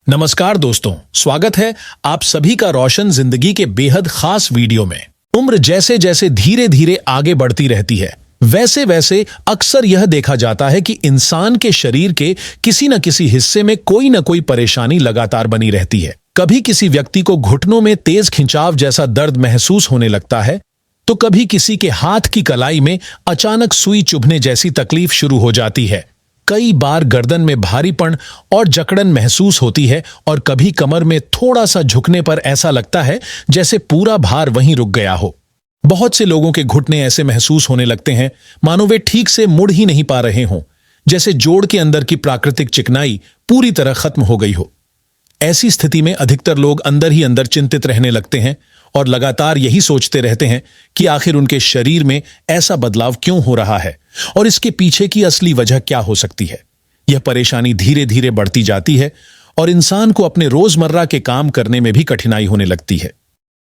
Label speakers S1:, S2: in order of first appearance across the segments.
S1: नमस्कार दोस्तों, स्वागत है आप सभी का रोशन जिंदगी के बेहद खास वीडियो में। उम्र जैसे जैसे धीरे धीरे आगे बढ़ती रहती है, वैसे वैसे अक्सर यह देखा जाता है कि इंसान के शरीर के किसी न किसी हिस्से में कोई न कोई परेशानी लगातार बनी रहती है। कभी किसी व्यक्ति को घुटनों में तेज खिंचाव जैसा दर्द महसूस होने लगता है, तो कभी किसी के हाथ की कलाई में अचानक सुई चुभने जैसी तकलीफ शुरू हो जाती है। कई बार गर्दन में भारीपन और जकड़न महसूस होती है और कभी कमर में थोड़ा सा झुकने पर ऐसा लगता है जैसे पूरा भार वहीं रुक गया हो। बहुत से लोगों के घुटने ऐसे महसूस होने लगते हैं मानो वे ठीक से मुड़ ही नहीं पा रहे हों, जैसे जोड़ के अंदर की प्राकृतिक चिकनाई पूरी तरह खत्म हो गई हो। ऐसी स्थिति में अधिकतर लोग अंदर ही अंदर चिंतित रहने लगते हैं और लगातार यही सोचते रहते हैं कि आखिर उनके शरीर में ऐसा बदलाव क्यों हो रहा है और इसके पीछे की असली वजह क्या हो सकती है। यह परेशानी धीरे धीरे बढ़ती जाती है और इंसान को अपने रोजमर्रा के काम करने में भी कठिनाई होने लगती है।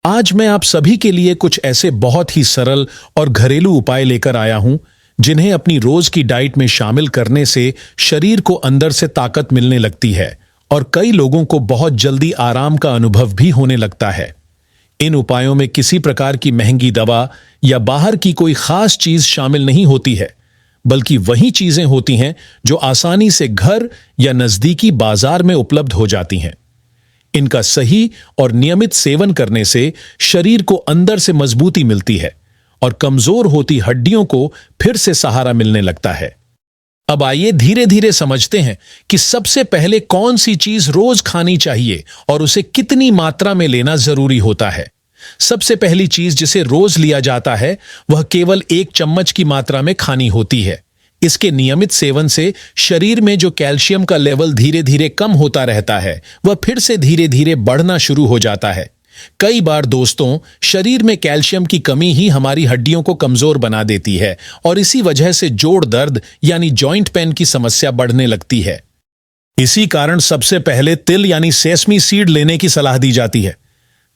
S1: आज मैं आप सभी के लिए कुछ ऐसे बहुत ही सरल और घरेलू उपाय लेकर आया हूं जिन्हें अपनी रोज की डाइट में शामिल करने से शरीर को अंदर से ताकत मिलने लगती है और कई लोगों को बहुत जल्दी आराम का अनुभव भी होने लगता है। इन उपायों में किसी प्रकार की महंगी दवा या बाहर की कोई खास चीज शामिल नहीं होती है, बल्कि वही चीजें होती हैं जो आसानी से घर या नजदीकी बाजार में उपलब्ध हो जाती हैं। इनका सही और नियमित सेवन करने से शरीर को अंदर से मजबूती मिलती है और कमजोर होती हड्डियों को फिर से सहारा मिलने लगता है। अब आइए धीरे धीरे समझते हैं कि सबसे पहले कौन सी चीज रोज खानी चाहिए और उसे कितनी मात्रा में लेना जरूरी होता है। सबसे पहली चीज जिसे रोज लिया जाता है वह केवल 1 चम्मच की मात्रा में खानी होती है। इसके नियमित सेवन से शरीर में जो कैल्शियम का लेवल धीरे धीरे कम होता रहता है वह फिर से धीरे धीरे बढ़ना शुरू हो जाता है। कई बार दोस्तों, शरीर में कैल्शियम की कमी ही हमारी हड्डियों को कमजोर बना देती है और इसी वजह से जोड़ दर्द यानी जॉइंट पेन की समस्या बढ़ने लगती है। इसी कारण सबसे पहले तिल यानी सेसमी सीड लेने की सलाह दी जाती है।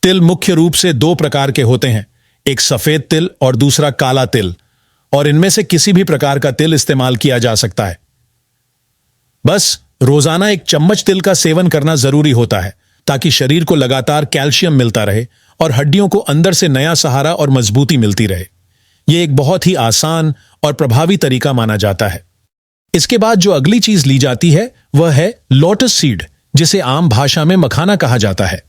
S1: तिल मुख्य रूप से 2 प्रकार के होते हैं, एक सफेद तिल और दूसरा काला तिल, और इनमें से किसी भी प्रकार का तिल इस्तेमाल किया जा सकता है। बस रोजाना 1 चम्मच तिल का सेवन करना जरूरी होता है ताकि शरीर को लगातार कैल्शियम मिलता रहे और हड्डियों को अंदर से नया सहारा और मजबूती मिलती रहे। यह एक बहुत ही आसान और प्रभावी तरीका माना जाता है। इसके बाद जो अगली चीज ली जाती है वह है लोटस सीड, जिसे आम भाषा में मखाना कहा जाता है।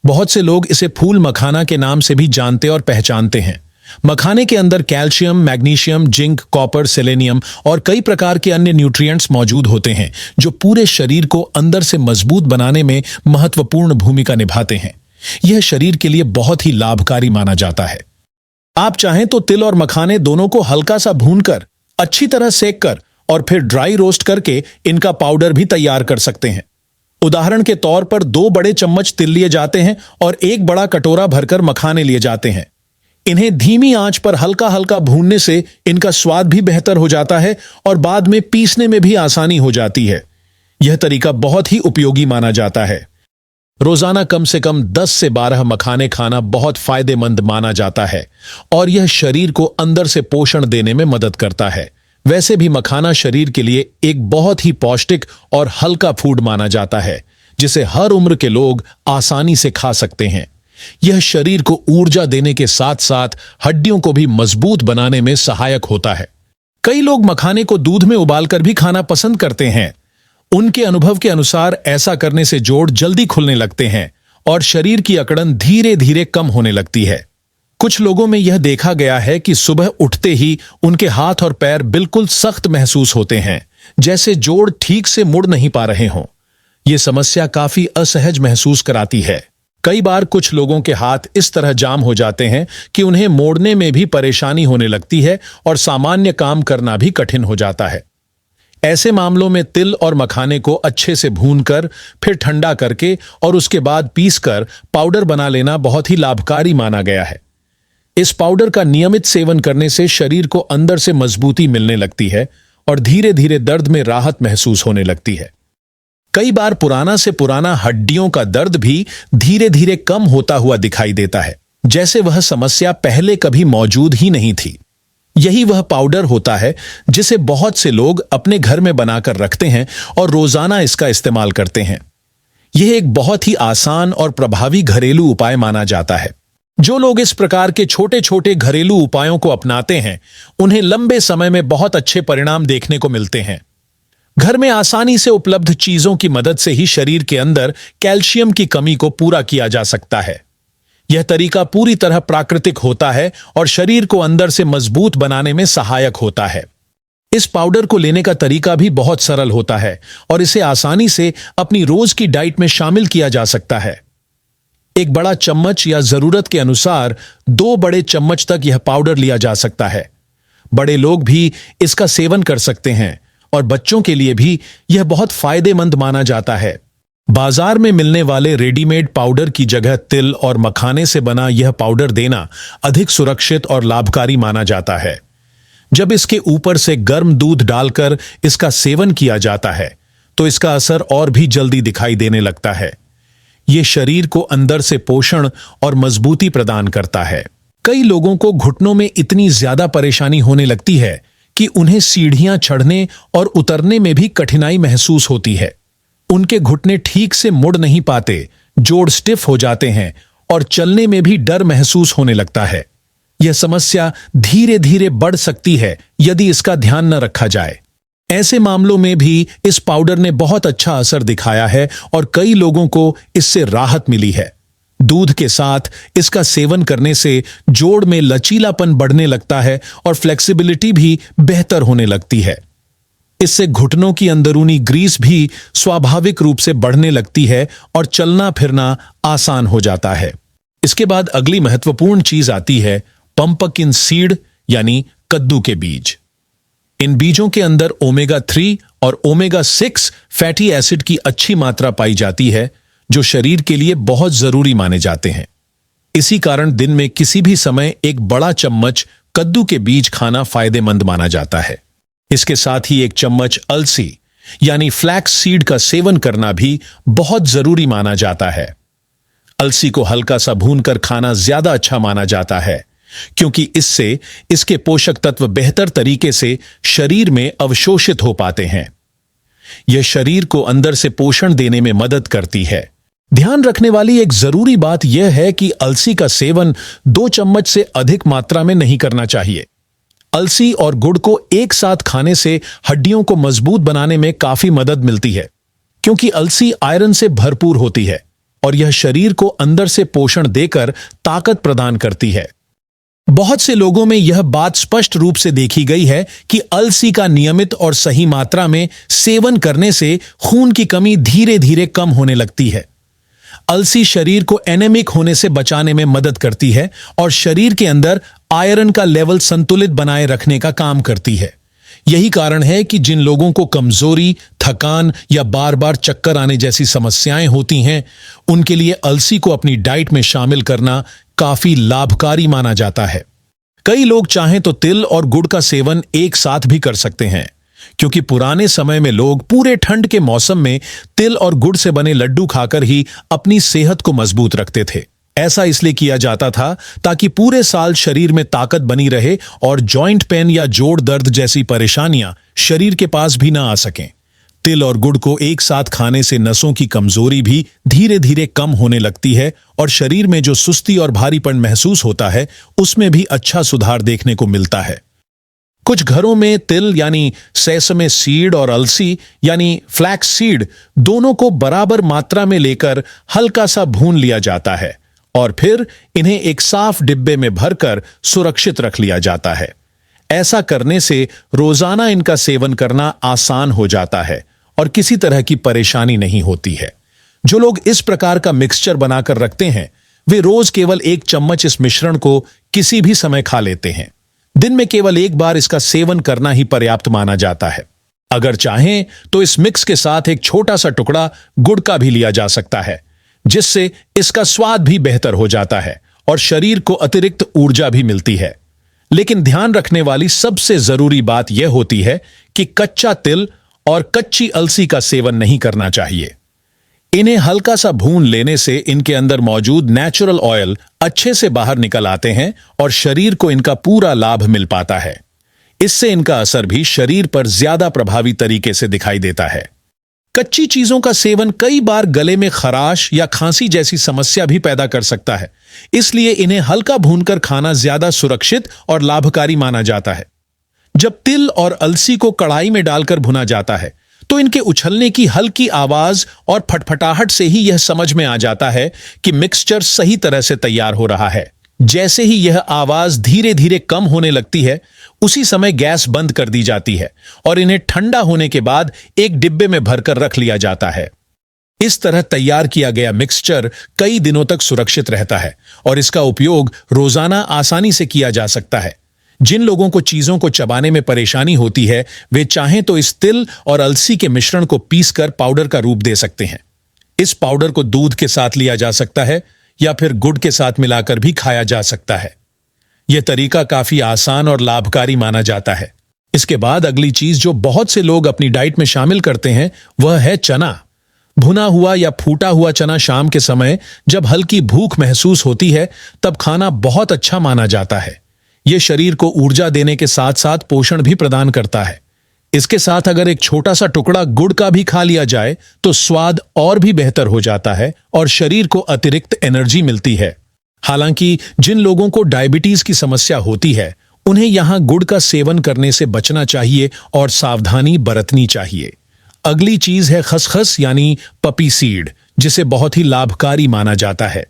S1: बहुत से लोग इसे फूल मखाना के नाम से भी जानते और पहचानते हैं। मखाने के अंदर calcium, magnesium, zinc, copper, selenium और कई प्रकार के अन्य न्यूट्रिएंट्स मौजूद होते हैं जो पूरे शरीर को अंदर से मजबूत बनाने में महत्वपूर्ण भूमिका निभाते हैं। यह शरीर के लिए बहुत ही लाभकारी माना जाता है। आप चाहें तो तिल और मखाने दोनों को हल्का सा भूनकर, अच्छी तरह सेक कर और फिर ड्राई रोस्ट करके इनका पाउडर भी तैयार कर सकते हैं। उदाहरण के तौर पर 2 बड़े चम्मच तिल लिए जाते हैं और 1 बड़ा कटोरा भरकर मखाने लिए जाते हैं। इन्हें धीमी आंच पर हल्का हल्का भूनने से इनका स्वाद भी बेहतर हो जाता है और बाद में पीसने में भी आसानी हो जाती है। यह तरीका बहुत ही उपयोगी माना जाता है। रोजाना कम से कम 10 से 12 मखाने खाना बहुत फायदेमंद माना जाता है और यह शरीर को अंदर से पोषण देने में मदद करता है। वैसे भी मखाना शरीर के लिए एक बहुत ही पौष्टिक और हल्का फूड माना जाता है जिसे हर उम्र के लोग आसानी से खा सकते हैं। यह शरीर को ऊर्जा देने के साथ साथ हड्डियों को भी मजबूत बनाने में सहायक होता है। कई लोग मखाने को दूध में उबालकर भी खाना पसंद करते हैं। उनके अनुभव के अनुसार ऐसा करने से जोड़ जल्दी खुलने लगते हैं और शरीर की अकड़न धीरे धीरे कम होने लगती है। कुछ लोगों में यह देखा गया है कि सुबह उठते ही उनके हाथ और पैर बिल्कुल सख्त महसूस होते हैं, जैसे जोड़ ठीक से मुड़ नहीं पा रहे हों। यह समस्या काफी असहज महसूस कराती है। कई बार कुछ लोगों के हाथ इस तरह जाम हो जाते हैं कि उन्हें मोड़ने में भी परेशानी होने लगती है और सामान्य काम करना भी कठिन हो जाता है। ऐसे मामलों में तिल और मखाने को अच्छे से भूनकर फिर ठंडा करके और उसके बाद पीसकर पाउडर बना लेना बहुत ही लाभकारी माना गया है। इस पाउडर का नियमित सेवन करने से शरीर को अंदर से मजबूती मिलने लगती है और धीरे धीरे दर्द में राहत महसूस होने लगती है। कई बार पुराना से पुराना हड्डियों का दर्द भी धीरे धीरे कम होता हुआ दिखाई देता है, जैसे वह समस्या पहले कभी मौजूद ही नहीं थी। यही वह पाउडर होता है जिसे बहुत से लोग अपने घर में बनाकर रखते हैं और रोजाना इसका इस्तेमाल करते हैं। यह एक बहुत ही आसान और प्रभावी घरेलू उपाय माना जाता है। जो लोग इस प्रकार के छोटे छोटे घरेलू उपायों को अपनाते हैं, उन्हें लंबे समय में बहुत अच्छे परिणाम देखने को मिलते हैं। घर में आसानी से उपलब्ध चीजों की मदद से ही शरीर के अंदर कैल्शियम की कमी को पूरा किया जा सकता है। यह तरीका पूरी तरह प्राकृतिक होता है और शरीर को अंदर से मजबूत बनाने में सहायक होता है। इस पाउडर को लेने का तरीका भी बहुत सरल होता है और इसे आसानी से अपनी रोज की डाइट में शामिल किया जा सकता है। एक बड़ा चम्मच या जरूरत के अनुसार 2 बड़े चम्मच तक यह पाउडर लिया जा सकता है। बड़े लोग भी इसका सेवन कर सकते हैं और बच्चों के लिए भी यह बहुत फायदेमंद माना जाता है। बाजार में मिलने वाले रेडीमेड पाउडर की जगह तिल और मखाने से बना यह पाउडर देना अधिक सुरक्षित और लाभकारी माना जाता है। जब इसके ऊपर से गर्म दूध डालकर इसका सेवन किया जाता है तो इसका असर और भी जल्दी दिखाई देने लगता है। यह शरीर को अंदर से पोषण और मजबूती प्रदान करता है। कई लोगों को घुटनों में इतनी ज्यादा परेशानी होने लगती है कि उन्हें सीढ़ियां चढ़ने और उतरने में भी कठिनाई महसूस होती है। उनके घुटने ठीक से मुड़ नहीं पाते, जोड़ स्टिफ हो जाते हैं और चलने में भी डर महसूस होने लगता है। यह समस्या धीरे धीरे बढ़ सकती है यदि इसका ध्यान न रखा जाए। ऐसे मामलों में भी इस पाउडर ने बहुत अच्छा असर दिखाया है और कई लोगों को इससे राहत मिली है। दूध के साथ इसका सेवन करने से जोड़ में लचीलापन बढ़ने लगता है और फ्लेक्सिबिलिटी भी बेहतर होने लगती है। इससे घुटनों की अंदरूनी ग्रीस भी स्वाभाविक रूप से बढ़ने लगती है और चलना फिरना आसान हो जाता है। इसके बाद अगली महत्वपूर्ण चीज आती है पंपकिन सीड यानी कद्दू के बीज। इन बीजों के अंदर ओमेगा 3 और ओमेगा 6 फैटी एसिड की अच्छी मात्रा पाई जाती है, जो शरीर के लिए बहुत जरूरी माने जाते हैं। इसी कारण दिन में किसी भी समय एक बड़ा चम्मच कद्दू के बीज खाना फायदेमंद माना जाता है। इसके साथ ही 1 चम्मच अलसी यानी फ्लैक्स सीड का सेवन करना भी बहुत जरूरी माना जाता है। अलसी को हल्का सा भूनकर खाना ज्यादा अच्छा माना जाता है, क्योंकि इससे इसके पोषक तत्व बेहतर तरीके से शरीर में अवशोषित हो पाते हैं। यह शरीर को अंदर से पोषण देने में मदद करती है। ध्यान रखने वाली एक जरूरी बात यह है कि अलसी का सेवन 2 चम्मच से अधिक मात्रा में नहीं करना चाहिए। अलसी और गुड़ को एक साथ खाने से हड्डियों को मजबूत बनाने में काफी मदद मिलती है, क्योंकि अलसी आयरन से भरपूर होती है और यह शरीर को अंदर से पोषण देकर ताकत प्रदान करती है। बहुत से लोगों में यह बात स्पष्ट रूप से देखी गई है कि अलसी का नियमित और सही मात्रा में सेवन करने से खून की कमी धीरे धीरे कम होने लगती है। अलसी शरीर को एनेमिक होने से बचाने में मदद करती है और शरीर के अंदर आयरन का लेवल संतुलित बनाए रखने का काम करती है। यही कारण है कि जिन लोगों को कमजोरी, थकान या बार बार चक्कर आने जैसी समस्याएं होती हैं, उनके लिए अलसी को अपनी डाइट में शामिल करना काफी लाभकारी माना जाता है। कई लोग चाहें तो तिल और गुड़ का सेवन एक साथ भी कर सकते हैं, क्योंकि पुराने समय में लोग पूरे ठंड के मौसम में तिल और गुड़ से बने लड्डू खाकर ही अपनी सेहत को मजबूत रखते थे। ऐसा इसलिए किया जाता था ताकि पूरे साल शरीर में ताकत बनी रहे और जॉइंट पेन या जोड़ दर्द जैसी परेशानियां शरीर के पास भी ना आ सकें। तिल और गुड़ को एक साथ खाने से नसों की कमजोरी भी धीरे धीरे कम होने लगती है और शरीर में जो सुस्ती और भारीपन महसूस होता है, उसमें भी अच्छा सुधार देखने को मिलता है। कुछ घरों में तिल यानी सेसमे सीड और अलसी यानी फ्लैक्स सीड दोनों को बराबर मात्रा में लेकर हल्का सा भून लिया जाता है और फिर इन्हें एक साफ डिब्बे में भरकर सुरक्षित रख लिया जाता है। ऐसा करने से रोजाना इनका सेवन करना आसान हो जाता है और किसी तरह की परेशानी नहीं होती है। जो लोग इस प्रकार का मिक्सचर बनाकर रखते हैं, वे रोज केवल 1 चम्मच इस मिश्रण को किसी भी समय खा लेते हैं। दिन में केवल 1 बार इसका सेवन करना ही पर्याप्त माना जाता है। अगर चाहें तो इस मिक्स के साथ एक छोटा सा टुकड़ा गुड़ का भी लिया जा सकता है, जिससे इसका स्वाद भी बेहतर हो जाता है और शरीर को अतिरिक्त ऊर्जा भी मिलती है। लेकिन ध्यान रखने वाली सबसे जरूरी बात यह होती है कि कच्चा तिल और कच्ची अलसी का सेवन नहीं करना चाहिए। इन्हें हल्का सा भून लेने से इनके अंदर मौजूद नेचुरल ऑयल अच्छे से बाहर निकल आते हैं और शरीर को इनका पूरा लाभ मिल पाता है। इससे इनका असर भी शरीर पर ज्यादा प्रभावी तरीके से दिखाई देता है। कच्ची चीजों का सेवन कई बार गले में खराश या खांसी जैसी समस्या भी पैदा कर सकता है, इसलिए इन्हें हल्का भूनकर खाना ज्यादा सुरक्षित और लाभकारी माना जाता है। जब तिल और अलसी को कढ़ाई में डालकर भुना जाता है तो इनके उछलने की हल्की आवाज और फटफटाहट से ही यह समझ में आ जाता है कि मिक्सचर सही तरह से तैयार हो रहा है। जैसे ही यह आवाज धीरे धीरे कम होने लगती है, उसी समय गैस बंद कर दी जाती है और इन्हें ठंडा होने के बाद एक डिब्बे में भरकर रख लिया जाता है। इस तरह तैयार किया गया मिक्सचर कई दिनों तक सुरक्षित रहता है और इसका उपयोग रोजाना आसानी से किया जा सकता है। जिन लोगों को चीजों को चबाने में परेशानी होती है, वे चाहें तो इस तिल और अलसी के मिश्रण को पीसकर पाउडर का रूप दे सकते हैं। इस पाउडर को दूध के साथ लिया जा सकता है या फिर गुड़ के साथ मिलाकर भी खाया जा सकता है। यह तरीका काफी आसान और लाभकारी माना जाता है। इसके बाद अगली चीज जो बहुत से लोग अपनी डाइट में शामिल करते हैं वह है चना। भुना हुआ या फूटा हुआ चना शाम के समय जब हल्की भूख महसूस होती है तब खाना बहुत अच्छा माना जाता है। यह शरीर को ऊर्जा देने के साथ साथ पोषण भी प्रदान करता है। इसके साथ अगर एक छोटा सा टुकड़ा गुड़ का भी खा लिया जाए तो स्वाद और भी बेहतर हो जाता है और शरीर को अतिरिक्त एनर्जी मिलती है। हालांकि जिन लोगों को डायबिटीज की समस्या होती है उन्हें यहां गुड़ का सेवन करने से बचना चाहिए और सावधानी बरतनी चाहिए। अगली चीज है खसखस यानी पपी सीड, जिसे बहुत ही लाभकारी माना जाता है।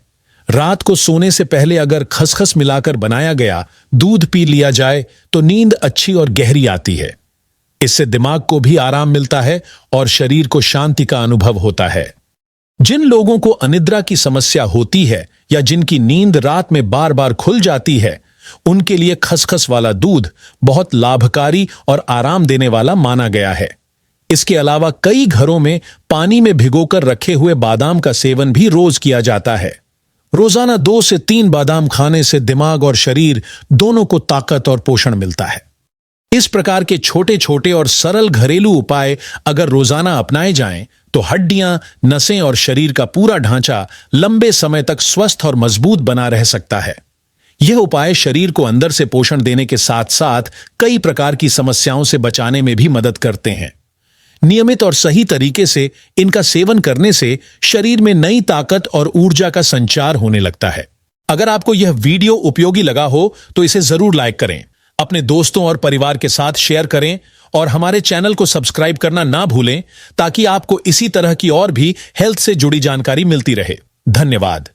S1: रात को सोने से पहले अगर खसखस मिलाकर बनाया गया दूध पी लिया जाए तो नींद अच्छी और गहरी आती है। इससे दिमाग को भी आराम मिलता है और शरीर को शांति का अनुभव होता है। जिन लोगों को अनिद्रा की समस्या होती है या जिनकी नींद रात में बार बार खुल जाती है, उनके लिए खसखस वाला दूध बहुत लाभकारी और आराम देने वाला माना गया है। इसके अलावा कई घरों में पानी में भिगोकर रखे हुए बादाम का सेवन भी रोज किया जाता है। रोजाना 2 से 3 बादाम खाने से दिमाग और शरीर दोनों को ताकत और पोषण मिलता है। इस प्रकार के छोटे छोटे और सरल घरेलू उपाय अगर रोजाना अपनाए जाएं तो हड्डियां, नसें और शरीर का पूरा ढांचा लंबे समय तक स्वस्थ और मजबूत बना रह सकता है। यह उपाय शरीर को अंदर से पोषण देने के साथ साथ कई प्रकार की समस्याओं से बचाने में भी मदद करते हैं। नियमित और सही तरीके से इनका सेवन करने से शरीर में नई ताकत और ऊर्जा का संचार होने लगता है। अगर आपको यह वीडियो उपयोगी लगा हो तो इसे जरूर लाइक करें, अपने दोस्तों और परिवार के साथ शेयर करें और हमारे चैनल को सब्सक्राइब करना ना भूलें ताकि आपको इसी तरह की और भी हेल्थ से जुड़ी जानकारी मिलती रहे। धन्यवाद।